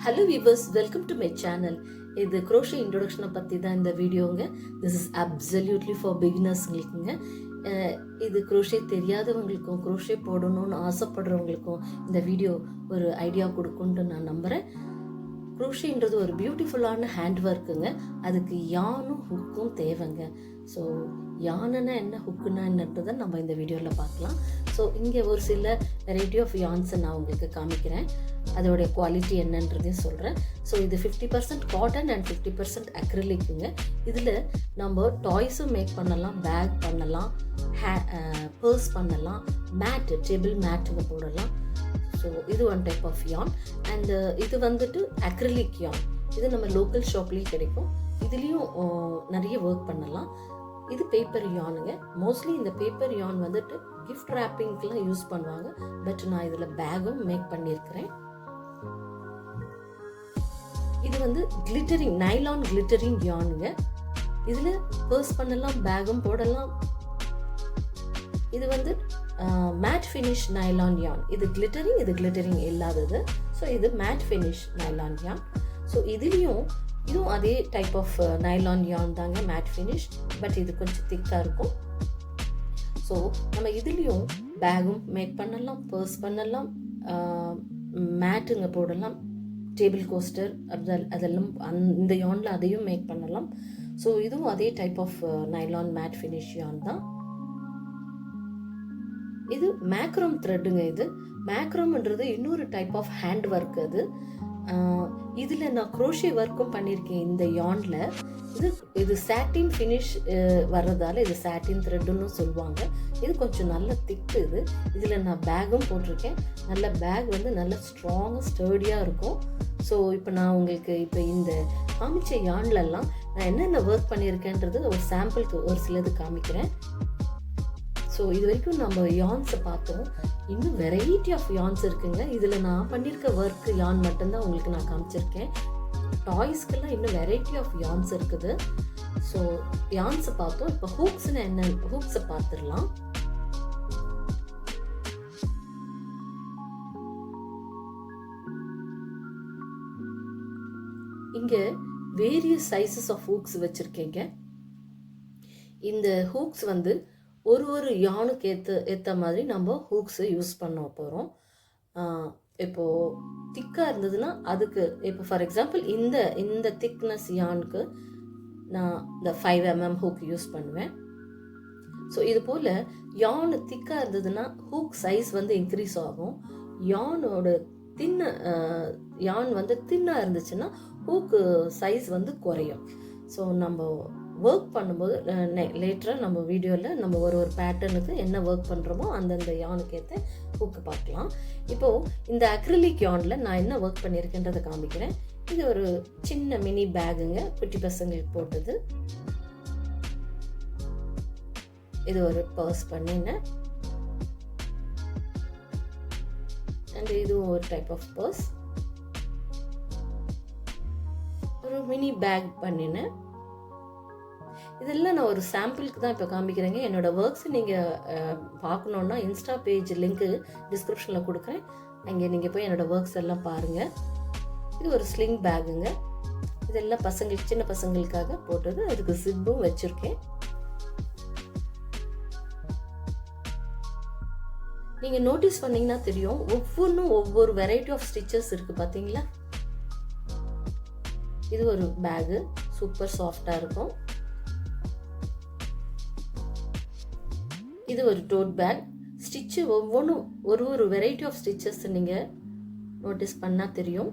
Hello viewers, welcome to my channel. இது crochet introduction பற்றி தான் இந்த வீடியோங்க. This is absolutely for beginnersங்களுக்குங்க. இது crochet தெரியாதவங்களுக்கும் crochet போடணும்னு ஆசைப்படுறவங்களுக்கும் இந்த வீடியோ ஒரு ஐடியா கொடுக்கும்னு நான் நம்புகிறேன். crochetன்றது ஒரு பியூட்டிஃபுல்லான ஹேண்ட் ஒர்க்குங்க. அதுக்கு யானும் ஹுக்கும் தேவைங்க. ஸோ யானுன்னா என்ன, ஹுக்குன்னா என்னன்றதை நம்ம இந்த வீடியோவில் பார்க்கலாம். ஸோ இங்கே ஒரு சில வெரைட்டி ஆஃப் யான்ஸை நான் உங்களுக்கு காமிக்கிறேன். அதோடைய குவாலிட்டி என்னன்றதையும் சொல்கிறேன். ஸோ இது 50% காட்டன் அண்ட் 50% அக்ரிலிக்குங்க. இதில் நம்ம டாய்ஸும் மேக் பண்ணலாம், பேக் பண்ணலாம், பர்ஸ் பண்ணலாம், மேட்டு டேபிள் மேட்டுங்க போடலாம். ஸோ இது ஒன் டைப் ஆஃப் யான். அண்ட் இது வந்துட்டு அக்ரிலிக் யான். இது நம்ம லோக்கல் ஷாப்லேயும் கிடைக்கும். இதுலேயும் நிறைய ஒர்க் பண்ணலாம். இது பேப்பர் யானுங்க. மோஸ்ட்லி இந்த பேப்பர் யான் வந்துட்டு கிஃப்ட் ரேப்பிங்க்கெலாம் யூஸ் பண்ணுவாங்க. பட் நான் இதில் பேகும் மேக் பண்ணியிருக்கிறேன். இது வந்து கிளிட்டரிங் நைலான் கிளிட்டரிங் யானுங்க. இதில் பர்ஸ் பண்ணலாம், பேகும் போடலாம். இது வந்து மேட் ஃபினிஷ் நைலான் யான். இது கிளிட்டரிங் இல்லாதது. ஸோ இது மேட் ஃபினிஷ் நைலான் யான். ஸோ இதுவும் அதே டைப் ஆஃப் நைலான் யான் தாங்க, மேட் ஃபினிஷ். பட் இது கொஞ்சம் திக்காக இருக்கும். ஸோ நம்ம இதுலேயும் பேகும் மேக் பண்ணலாம், பர்ஸ் பண்ணலாம், மேட்டுங்க போடலாம், டேபிள் கோஸ்டர் அதெல்லாம் இந்த யானில் அதையும் மேக் பண்ணலாம். ஸோ இதுவும் அதே type of nylon matte finish யான் தான். இது மேக்ரோம் த்ரெட்டுங்க. இது மேக்ரோம்ன்றது இன்னொரு டைப் ஆஃப் ஹேண்ட் ஒர்க். அது இதில் நான் crochet ஒர்க்கும் பண்ணியிருக்கேன் இந்த யானில். இது சாட்டின் ஃபினிஷ் வர்றதால இது சாட்டின் த்ரெட்டுன்னு சொல்லுவாங்க. இது கொஞ்சம் நல்ல திக்கு. இதில் நான் பேகும் போட்டிருக்கேன். நல்ல பேக் வந்து நல்ல ஸ்ட்ராங்காக ஸ்டர்டியாக இருக்கும். ஸோ இப்போ நான் உங்களுக்கு இப்போ இந்த காமிச்ச யான்லலாம் நான் என்னென்ன ஒர்க் பண்ணியிருக்கேன்றது ஒரு சாம்பிளுக்கு ஒரு சிலது காமிக்கிறேன். ஸோ இது வரைக்கும் நம்ம யான்ஸை பார்த்தோம். இன்னும் வெரைட்டி ஆஃப் யான்ஸ் இருக்குங்க. இதில் நான் பண்ணியிருக்க ஒர்க் யான் மட்டும்தான் உங்களுக்கு நான் காமிச்சிருக்கேன். டாய்ஸ்க்கெல்லாம் இன்னும் வெரைட்டி ஆஃப் யான்ஸ் இருக்குது. ஸோ யான்ஸை பார்த்தோம். இப்போ ஹூக்ஸ்னு என்ன, ஹூக்ஸை பார்த்துடலாம். இங்கே வேரியஸ் சைஸஸ் ஆஃப் ஹூக்ஸ் வச்சுருக்கேங்க. இந்த ஹூக்ஸ் வந்து ஒரு யானுக்கு ஏற்ற மாதிரி நம்ம ஹூக்ஸை யூஸ் பண்ண போகிறோம். இப்போது திக்காக இருந்ததுன்னா அதுக்கு இப்போ ஃபார் எக்ஸாம்பிள் இந்த திக்னஸ் யானுக்கு நான் இந்த 5mm ஹூக் யூஸ் பண்ணுவேன். ஸோ இது போல் யானு திக்காக இருந்ததுன்னா ஹூக் சைஸ் வந்து இன்க்ரீஸ் ஆகும். யானோட யான் வந்து தின்னாக இருந்துச்சுன்னா ஹூக்கு சைஸ் வந்து குறையும். ஸோ நம்ம ஒர்க் பண்ணும்போது லேட்டராக நம்ம வீடியோவில் நம்ம ஒரு பேட்டர்னுக்கு என்ன ஒர்க் பண்ணுறோமோ அந்தந்த யானுக்கு ஏற்ற ஹூக்கு பார்க்கலாம். இப்போது இந்த அக்ரிலிக் யானில் நான் என்ன ஒர்க் பண்ணியிருக்கேன்றதை காமிக்கிறேன். இது ஒரு சின்ன மினி பேகுங்க, குட்டி பசங்களுக்கு போட்டது. இது ஒரு பர்ஸ் பண்ணினேன். அண்ட் இதுவும் ஒரு டைப் ஆஃப் பர்ஸ். ஒரு மினி பேக் பண்ணினேன். இதெல்லாம் நான் ஒரு சாம்பிளுக்கு தான் இப்போ காமிக்கிறேங்க. என்னோடய ஒர்க்ஸ் நீங்கள் பார்க்கணுன்னா இன்ஸ்டா பேஜ் லிங்க்கு டிஸ்கிரிப்ஷனில் கொடுக்குறேன். அங்கே நீங்கள் போய் என்னோடய ஒர்க்ஸ் எல்லாம் பாருங்கள். இது ஒரு ஸ்லிங் பேகுங்க. இதெல்லாம் பசங்களுக்கு, சின்ன பசங்களுக்காக போட்டது. அதுக்கு சிப்பும் வச்சுருக்கேன். நீங்கள் நோட்டீஸ் பண்ணிங்கன்னா தெரியும், ஒவ்வொன்றும் ஒவ்வொரு வெரைட்டி ஆஃப் ஸ்டிச்சஸ் இருக்குது பார்த்தீங்களா. இது ஒரு பேகு, சூப்பர் சாஃப்டாக இருக்கும். இது ஒரு டோட் பேக். ஸ்டிச்சு ஒவ்வொன்றும் ஒரு வெரைட்டி ஆஃப் ஸ்டிச்சஸ் நீங்கள் நோட்டீஸ் பண்ணால் தெரியும்.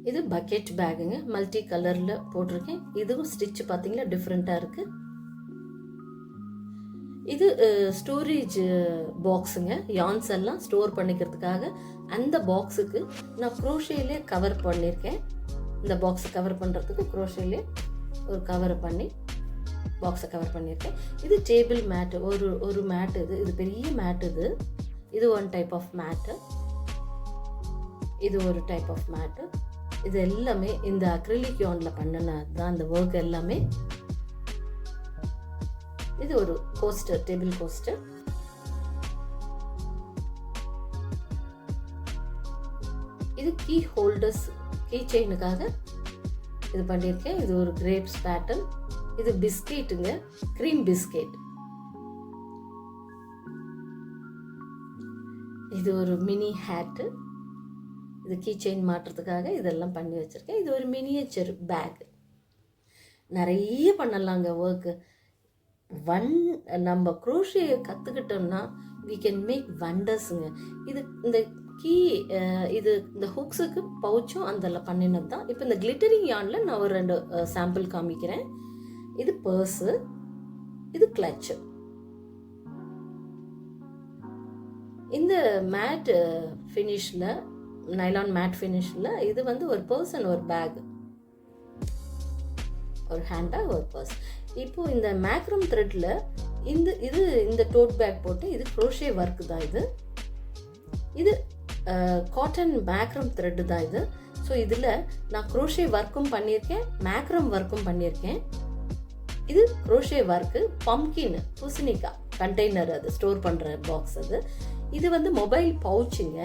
இது பக்கெட் பேகுங்க, மல்டி கலரில் போட்டிருக்கேன். இதுவும் ஸ்டிச்சு பார்த்தீங்களா டிஃப்ரெண்ட்டாக இருக்குது. இது ஸ்டோரேஜ் பாக்ஸுங்க. யான்ஸ் எல்லாம் ஸ்டோர் பண்ணிக்கிறதுக்காக அந்த பாக்ஸுக்கு நான் crochetலே கவர் பண்ணியிருக்கேன். இந்த பாக்ஸை கவர் பண்ணுறதுக்கு crochetலே ஒரு கவரை பண்ணி பாக்ஸை கவர் பண்ணியிருக்கேன். இது டேபிள் மேட்டு, ஒரு மேட்டு. இது பெரிய மேட்டு. இது ஒன் டைப் ஆஃப் மேட்டு. இது ஒரு டைப் ஆஃப் மேட்டு. இது எல்லாமே இந்த அக்ரிலிக் யானில் பண்ணினது தான் இந்த ஒர்க் எல்லாமே. இது ஒரு கோஸ்டர், டேபிள் கோஸ்டர். இது கீ ஹோல்டர்ஸ், கீ செயினுக்காக இது பண்ணியிருக்கேன். இது ஒரு கிரேப்ஸ் பேட்டர்ன். இது பிஸ்கெட்டுங்க, க்ரீம் பிஸ்கெட். இது ஒரு மினி ஹேட்டு. இது கீ செயின் மாட்டுறதுக்காக இதெல்லாம் பண்ணி வச்சுருக்கேன். இது ஒரு மினியேச்சர் பேக். நிறைய பண்ணலாங்க ஒர்க்கு. நம்ம குரோஷியை கற்றுக்கிட்டோம்னா we can make wondersங்க. இது இந்த கீ இது இந்த ஹுக்ஸுக்கு பவுச்சும் அதில் பண்ணினது தான். இப்போ இந்த கிளிட்டரிங் யார்னில் நான் ஒரு 2 சாம்பிள் காமிக்கிறேன். இது பர்ஸு, இது கிளச்சு. இந்த மேட் ஃபினிஷில், நைலான் மேட் ஃபினிஷில் இது வந்து ஒரு பர்சன், ஒரு பேக், ஒரு ஹேண்டாக, ஒரு பர்ஸ். இப்போது இந்த மேக்ரம் த்ரெட்டில் இந்த டோட் பேக் போட்டு இது க்ரோஷே ஒர்க்கு தான். இது காட்டன் மேக்ரம் த்ரெட்டு தான் இது. ஸோ இதில் நான் க்ரோஷே ஒர்க்கும் பண்ணியிருக்கேன், மேக்ரம் ஒர்க்கும் பண்ணியிருக்கேன். இது க்ரோஷே ஒர்க்கு, பம்கின், பூசணிக்காய் கண்டெய்னர், அது ஸ்டோர் பண்ணுற பாக்ஸ் அது. இது வந்து மொபைல் பவுச்சுங்க.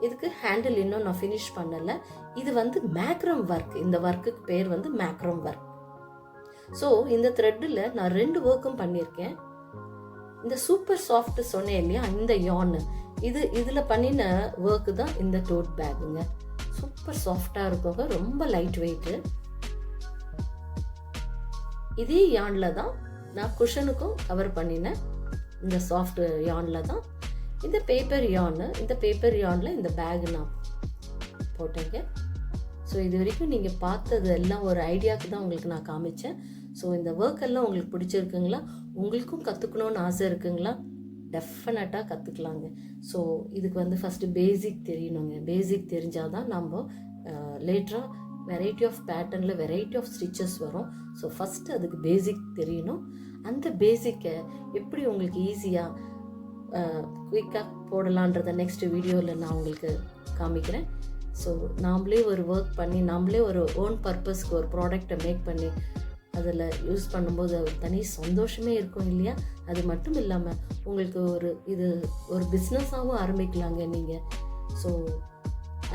இதுக்கு ஹேண்டில் இன்னும் நான் ஃபினிஷ் பண்ணலை. இது வந்து மேக்ரம் ஒர்க். இந்த ஒர்க்குக்கு பேர் வந்து மேக்ரம் ஒர்க். ஸோ இந்த த்ரெட்டில் நான் 2 ஒர்க்கும் பண்ணியிருக்கேன். இந்த சூப்பர் சாஃப்ட் சொன்னேன் இல்லையா, இந்த யார்னு, இதில் பண்ணின ஒர்க்கு தான் இந்த டோட் பேக்குங்க. சூப்பர் சாஃப்டாக இருக்குங்க, ரொம்ப லைட் வெயிட்டு. இதே யார்னில் தான் நான் குஷனுக்கும் கவர் பண்ணினேன். இந்த சாஃப்ட் யார்னில் தான். இந்த பேப்பர் யார்னு, இந்த பேப்பர் யார்னில் இந்த பேக் நான் போட்டேங்க. ஸோ இது வரைக்கும் நீங்கள் பார்த்தது எல்லாம் ஒரு ஐடியாவுக்கு தான் உங்களுக்கு நான் காமிச்சேன். ஸோ இந்த ஒர்க் எல்லாம் உங்களுக்கு பிடிச்சிருக்குங்களா? உங்களுக்கும் கற்றுக்கணுன்னு ஆசை இருக்குங்களா? டெஃபினட்டாக கற்றுக்கலாங்க. ஸோ இதுக்கு வந்து ஃபஸ்ட்டு பேசிக் தெரியணுங்க. பேசிக் தெரிஞ்சால் தான் நம்ம லேட்டராக வெரைட்டி ஆஃப் பேட்டர்னில் வெரைட்டி ஆஃப் ஸ்டிச்சஸ் வரும். ஸோ ஃபஸ்ட்டு அதுக்கு பேசிக் தெரியணும். அந்த பேசிக்கை எப்படி உங்களுக்கு ஈஸியாக குயிக்காக போடலான்றதை நெக்ஸ்ட் வீடியோவில் நான் உங்களுக்கு காமிக்கிறேன். ஸோ நாம்ளே ஒரு ஒர்க் பண்ணி, நாம்ளே ஒரு ஓன் பர்பஸ்க்கு ஒரு ப்ராடக்டை மேக் பண்ணி அதில் யூஸ் பண்ணும்போது ஒரு தனி சந்தோஷமே இருக்கும் இல்லையா? அது மட்டும் இல்லாமல் உங்களுக்கு ஒரு பிஸ்னஸாகவும் ஆரம்பிக்கலாங்க நீங்கள். ஸோ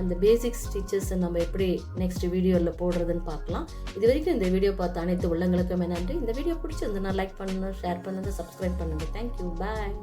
அந்த பேசிக் ஸ்டிச்சஸை நம்ம எப்படி நெக்ஸ்ட் வீடியோவில் போடுறதுன்னு பார்க்கலாம். இது வரைக்கும் இந்த வீடியோ பார்த்த அனைத்து உள்ளங்களுக்கும் நன்றி. இந்த வீடியோ பிடிச்சிருந்ததுன்னா லைக் பண்ணுங்கள், ஷேர் பண்ணுங்கள், சப்ஸ்கிரைப் பண்ணுங்கள். தேங்க்யூ, பாய்.